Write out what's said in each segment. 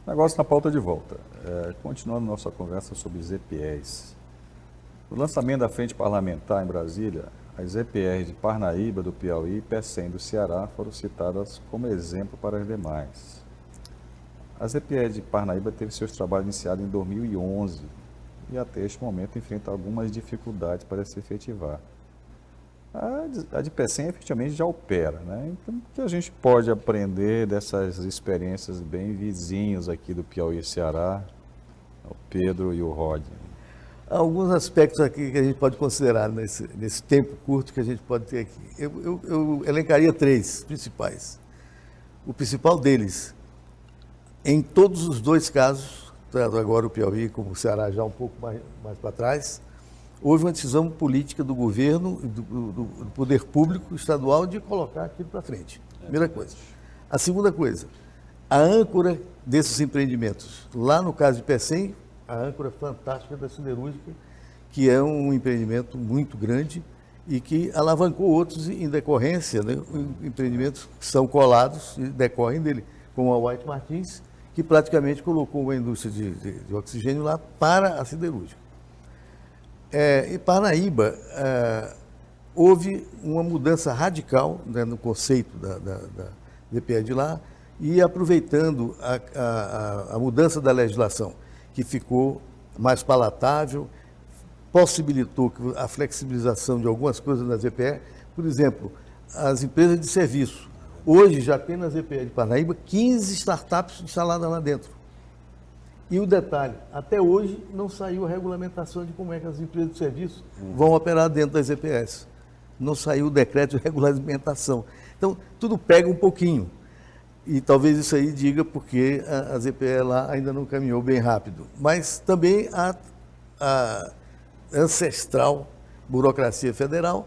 Negócio na pauta de volta. Continuando nossa conversa sobre ZPEs. No lançamento da Frente Parlamentar em Brasília, as ZPEs de Parnaíba, do Piauí, e PECEM, do Ceará, foram citadas como exemplo para as demais. A ZPE de Parnaíba teve seus trabalhos iniciados em 2011 e até este momento enfrenta algumas dificuldades para se efetivar. A de PECEM efetivamente já opera, né? Então, o que a gente pode aprender dessas experiências bem vizinhos aqui do Piauí e Ceará, o Pedro e o Rodney? Há alguns aspectos aqui que a gente pode considerar nesse tempo curto que a gente pode ter aqui. Eu elencaria três principais. O principal deles, em todos os dois casos, tanto agora o Piauí como o Ceará já um pouco mais para trás, houve uma decisão política do governo, do poder público estadual de colocar aquilo para frente. Primeira coisa. A segunda coisa, a âncora desses empreendimentos. Lá no caso de PECEM, a âncora fantástica da siderúrgica, que é um empreendimento muito grande e que alavancou outros em decorrência, né, empreendimentos que são colados e decorrem dele, como a White Martins, que praticamente colocou uma indústria de oxigênio lá para a siderúrgica. Em Parnaíba, houve uma mudança radical, né, no conceito da DPE de lá, e aproveitando a mudança da legislação, que ficou mais palatável, possibilitou a flexibilização de algumas coisas na ZPE. Por exemplo, as empresas de serviço. Hoje já tem na ZPE de Parnaíba 15 startups instaladas lá dentro. E o detalhe, até hoje não saiu a regulamentação de como é que as empresas de serviço vão operar dentro das ZPEs. Não saiu o decreto de regulamentação. Então, tudo pega um pouquinho. E talvez isso aí diga porque a ZPE lá ainda não caminhou bem rápido. Mas também a ancestral burocracia federal,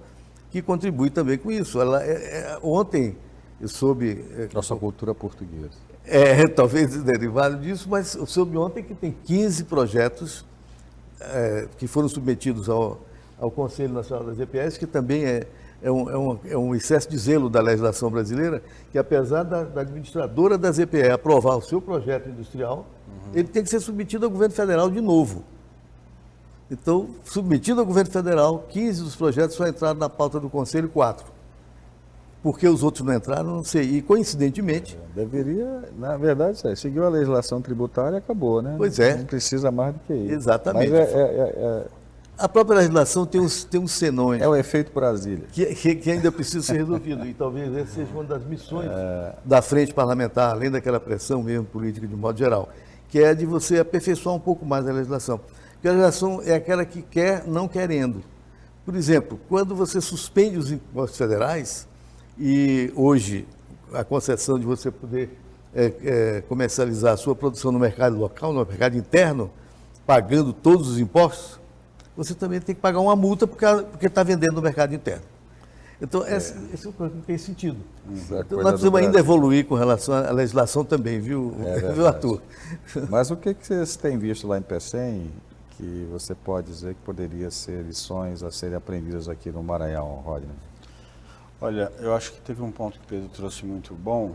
que contribui também com isso. Ontem eu soube... Nossa cultura portuguesa. Talvez derivado disso, mas eu soube ontem que tem 15 projetos que foram submetidos ao Conselho Nacional das ZPEs, que também é um excesso de zelo da legislação brasileira, que apesar da administradora da ZPE aprovar o seu projeto industrial, ele tem que ser submetido ao governo federal de novo. Então, submetido ao governo federal, 15 dos projetos só entraram na pauta do Conselho, 4. Por que os outros não entraram, não sei. E, coincidentemente... Deveria, na verdade, seguiu a legislação tributária e acabou, né? Pois é. Não precisa mais do que isso. Exatamente. Mas a própria legislação tem uns senões. É o efeito Brasília. Que ainda precisa ser resolvido. E talvez essa seja uma das missões da frente parlamentar, além daquela pressão mesmo política de modo geral, que é de você aperfeiçoar um pouco mais a legislação. Porque a legislação é aquela que quer, não querendo. Por exemplo, quando você suspende os impostos federais, e hoje a concessão de você poder comercializar a sua produção no mercado local, no mercado interno, pagando todos os impostos, você também tem que pagar uma multa porque está vendendo no mercado interno. Então, esse é uma coisa que não tem sentido. Então, nós precisamos ainda evoluir com relação à legislação também, viu, Arthur? Mas o que vocês têm visto lá em PECEM que você pode dizer que poderia ser lições a serem aprendidas aqui no Maranhão, Rodney? Olha, eu acho que teve um ponto que o Pedro trouxe muito bom.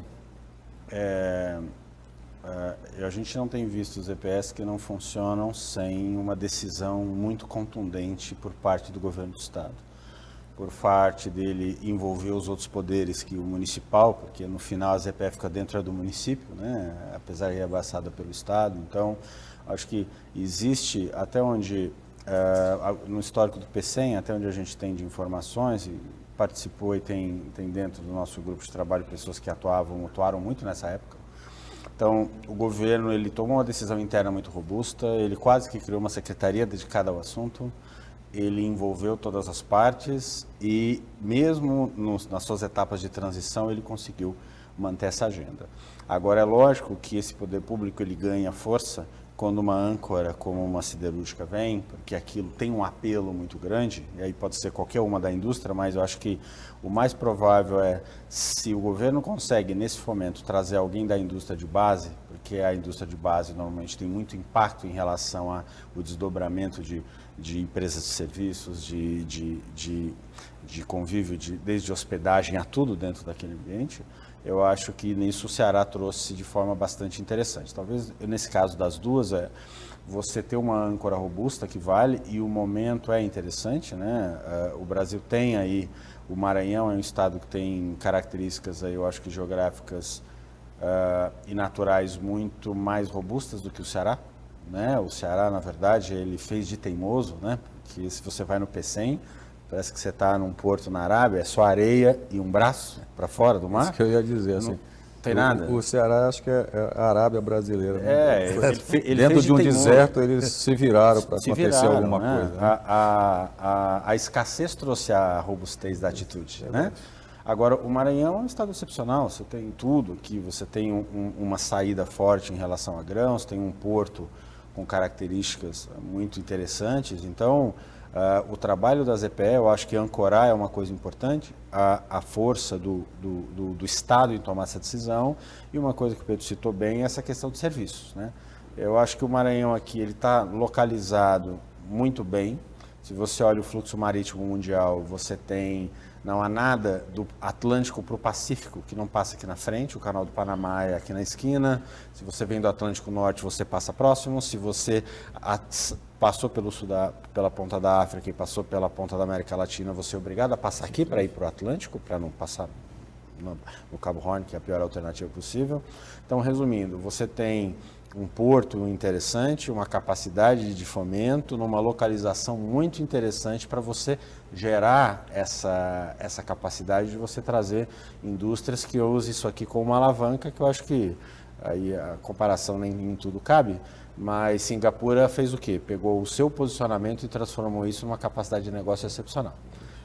A gente não tem visto os EPS que não funcionam sem uma decisão muito contundente por parte do governo do Estado. Por parte dele envolver os outros poderes que o municipal, porque no final a ZPE fica dentro do município, né? Apesar de abraçada pelo Estado. Então, acho que existe, até onde, no histórico do PECEM, até onde a gente tem de informações, e participou e tem dentro do nosso grupo de trabalho pessoas que atuaram muito nessa época. Então, o governo ele tomou uma decisão interna muito robusta, ele quase que criou uma secretaria dedicada ao assunto, ele envolveu todas as partes e, mesmo nas suas etapas de transição, ele conseguiu manter essa agenda. Agora, é lógico que esse poder público ele ganha força quando uma âncora como uma siderúrgica vem, porque aquilo tem um apelo muito grande, e aí pode ser qualquer uma da indústria, mas eu acho que o mais provável é, se o governo consegue, nesse momento, trazer alguém da indústria de base, porque a indústria de base normalmente tem muito impacto em relação ao desdobramento de empresas de serviços, de convívio, desde hospedagem a tudo dentro daquele ambiente, eu acho que nisso o Ceará trouxe de forma bastante interessante. Talvez, nesse caso das duas, você ter uma âncora robusta que vale, e o momento é interessante, né? O Brasil tem aí, o Maranhão é um estado que tem características aí, eu acho que geográficas e naturais muito mais robustas do que o Ceará, né? O Ceará, na verdade, ele fez de teimoso, né? Porque se você vai no Pecém, parece que você está num porto na Arábia, é só areia e um braço para fora do mar. Isso que eu ia dizer, assim. Não tem nada. O Ceará, acho que é a Arábia brasileira. Né? Ele Dentro fez de um teimoso. deserto, eles se viraram para acontecer viraram, alguma né? coisa. Né? A escassez trouxe a robustez da atitude, né? Agora, o Maranhão é um estado excepcional, você tem tudo aqui, você tem uma saída forte em relação a grãos, tem um porto com características muito interessantes, então o trabalho da ZPE, eu acho que ancorar é uma coisa importante, a força do Estado em tomar essa decisão, e uma coisa que o Pedro citou bem é essa questão de serviços, né? Eu acho que o Maranhão aqui ele está localizado muito bem. Se você olha o fluxo marítimo mundial, você tem, não há nada do Atlântico para o Pacífico que não passa aqui na frente, o canal do Panamá é aqui na esquina. Se você vem do Atlântico Norte, você passa próximo. Se você passou pela ponta da África e passou pela ponta da América Latina, você é obrigado a passar aqui para ir para o Atlântico, para não passar no Cabo Horn, que é a pior alternativa possível. Então, resumindo, você tem um porto interessante, uma capacidade de fomento, numa localização muito interessante para você gerar essa capacidade de você trazer indústrias que usem isso aqui como uma alavanca, que eu acho que aí a comparação nem em tudo cabe, mas Singapura fez o quê? Pegou o seu posicionamento e transformou isso numa capacidade de negócio excepcional.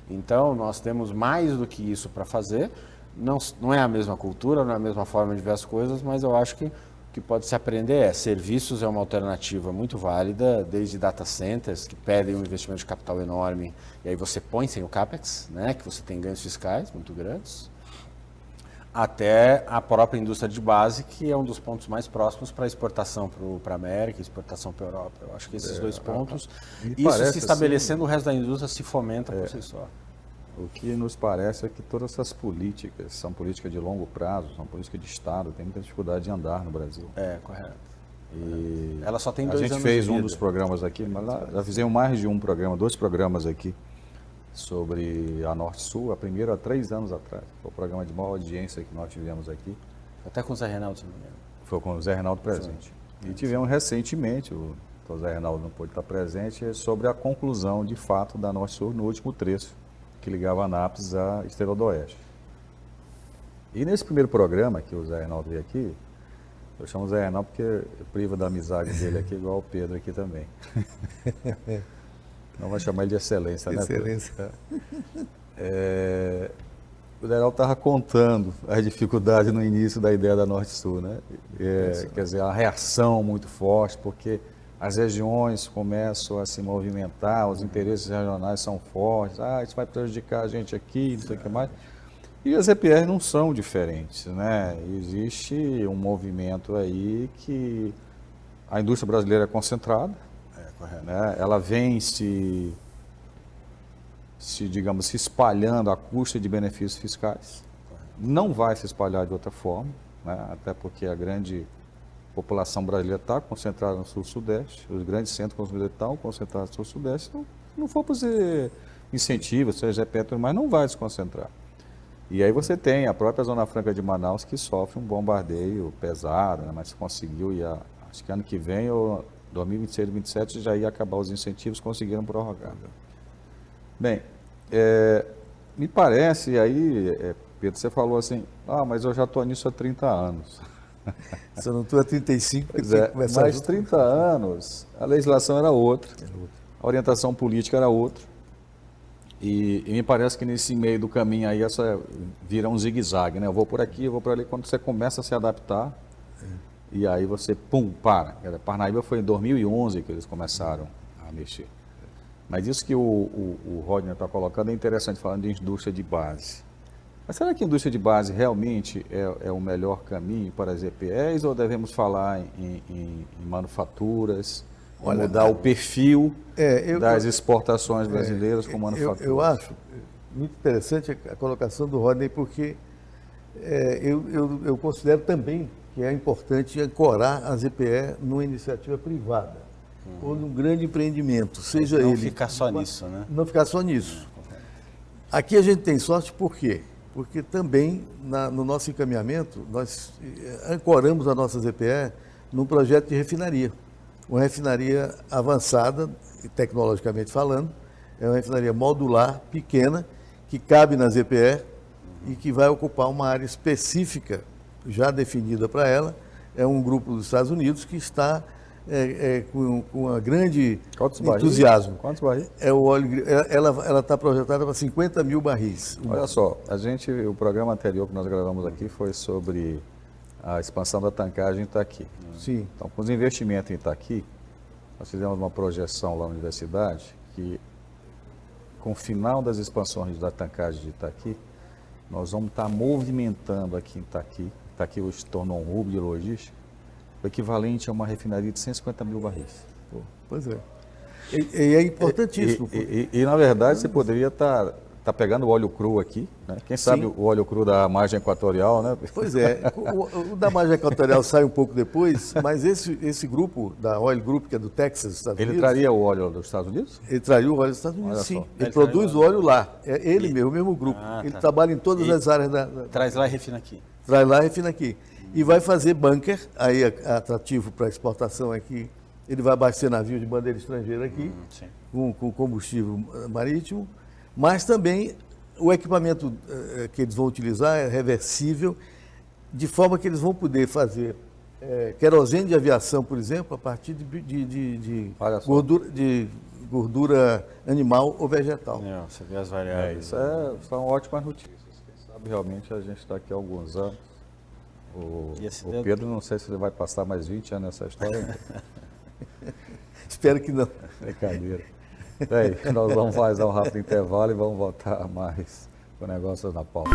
Então, nós temos mais do que isso para fazer, não é a mesma cultura, não é a mesma forma de ver as coisas, mas eu acho que o que pode se aprender serviços é uma alternativa muito válida, desde data centers, que pedem um investimento de capital enorme, e aí você põe sem o CAPEX, né, que você tem ganhos fiscais muito grandes, até a própria indústria de base, que é um dos pontos mais próximos para exportação para a América, exportação para a Europa. Eu acho que esses dois pontos, isso se estabelecendo, o resto da indústria se fomenta por si só. O que nos parece é que todas essas políticas são políticas de longo prazo, são políticas de Estado, tem muita dificuldade de andar no Brasil. É, correto. E ela só tem 2 anos a gente fez de vida. um dos programas aqui, mas já fizemos mais de um programa, 2 programas aqui, sobre a Norte-Sul, a primeira há 3 anos atrás. Foi o programa de maior audiência que nós tivemos aqui. Até com o Zé Reinaldo, se não me engano. Foi com o Zé Reinaldo presente. E tivemos recentemente, o Zé Reinaldo não pôde estar presente, sobre a conclusão, de fato, da Norte-Sul no último trecho, que ligava Anápolis à Estrela do Oeste. E nesse primeiro programa que o Zé Reinaldo veio aqui, eu chamo o Zé Reinaldo porque priva da amizade dele aqui, igual o Pedro aqui também. Não vai chamar ele de excelência, né, Pedro? Excelência. O Zé Reinaldo estava contando as dificuldades no início da ideia da Norte-Sul, né? Quer dizer, a reação muito forte, porque as regiões começam a se movimentar, os interesses regionais são fortes, isso vai prejudicar a gente aqui, não sei o que mais. E as EPRs não são diferentes, né? Existe um movimento aí que a indústria brasileira é concentrada, Correto. né? Ela vem digamos, se espalhando à custa de benefícios fiscais. Não vai se espalhar de outra forma, né? Até porque a grande população brasileira está concentrada no sul-sudeste, os grandes centros consumidores estão concentrados no sul-sudeste, então, se não for fazer incentivos, seja Petro, mas não vai se concentrar. E aí você tem a própria Zona Franca de Manaus que sofre um bombardeio pesado, né? Mas conseguiu, acho que ano que vem, ou 2026, 2027, já ia acabar os incentivos, conseguiram prorrogar. Bem, me parece, aí, Pedro, você falou assim, mas eu já estou nisso há 30 anos. Se eu não estou há 35, Pois é, mas 30 anos, a legislação era outra, a orientação política era outra, e me parece que nesse meio do caminho aí essa vira um zigue-zague, né? Eu vou por aqui, eu vou por ali, quando você começa a se adaptar, e aí você, para. Parnaíba foi em 2011 que eles começaram a mexer. Mas isso que o Rodney está colocando é interessante, falando de indústria de base. Mas será que a indústria de base realmente é o melhor caminho para as EPEs, ou devemos falar em manufaturas, mudar o perfil das exportações brasileiras com manufaturas? Eu acho muito interessante a colocação do Rodney, porque eu considero também que é importante ancorar a ZPE numa iniciativa privada ou num grande empreendimento, seja Não ele... ficar só nisso, né? Não ficar só nisso. Aqui a gente tem sorte por quê? Porque também no nosso encaminhamento nós ancoramos a nossa ZPE num projeto de refinaria. Uma refinaria avançada, tecnologicamente falando, é uma refinaria modular, pequena, que cabe na ZPE e que vai ocupar uma área específica já definida para ela. É um grupo dos Estados Unidos que está com uma grande Quantos barris? entusiasmo. Quantos barris? É o óleo, ela está projetada para 50 mil barris. Olha só, o programa anterior que nós gravamos aqui foi sobre a expansão da tancagem em Itaqui. Sim. Então, com os investimentos em Itaqui, nós fizemos uma projeção lá na universidade que, com o final das expansões da tancagem de Itaqui, nós vamos estar movimentando aqui em Itaqui. Itaqui hoje se tornou um hub de logística, o equivalente a uma refinaria de 150 mil barris. Pô, pois é. E é importantíssimo. E, na verdade, você poderia estar pegando o óleo cru aqui, né? Quem sabe o óleo cru da margem equatorial, né? Pois é, o da margem equatorial sai um pouco depois, mas esse grupo, da Oil Group, que é do Texas, Estados Ele Unidos... traria o óleo dos Estados Unidos? Ele traria o óleo dos Estados Unidos, Olha sim. só. Ele produz o óleo lá. É ele mesmo, o mesmo grupo. Ah, Ele tá. trabalha em todas as áreas Traz lá e refina aqui. Traz lá e refina aqui. E vai fazer bunker, aí atrativo para exportação aqui. Ele vai abastecer navio de bandeira estrangeira aqui, Sim. com combustível marítimo, mas também o equipamento que eles vão utilizar é reversível, de forma que eles vão poder fazer querosene de aviação, por exemplo, a partir de Olha só. gordura animal ou vegetal. Você vê as variáveis. Isso são ótimas notícias. Quem sabe realmente a gente está aqui há alguns anos. O Pedro, não sei se ele vai passar mais 20 anos nessa história. Espero que não. Brincadeira. Bem, nós vamos fazer um rápido intervalo e vamos voltar mais com negócios na pauta.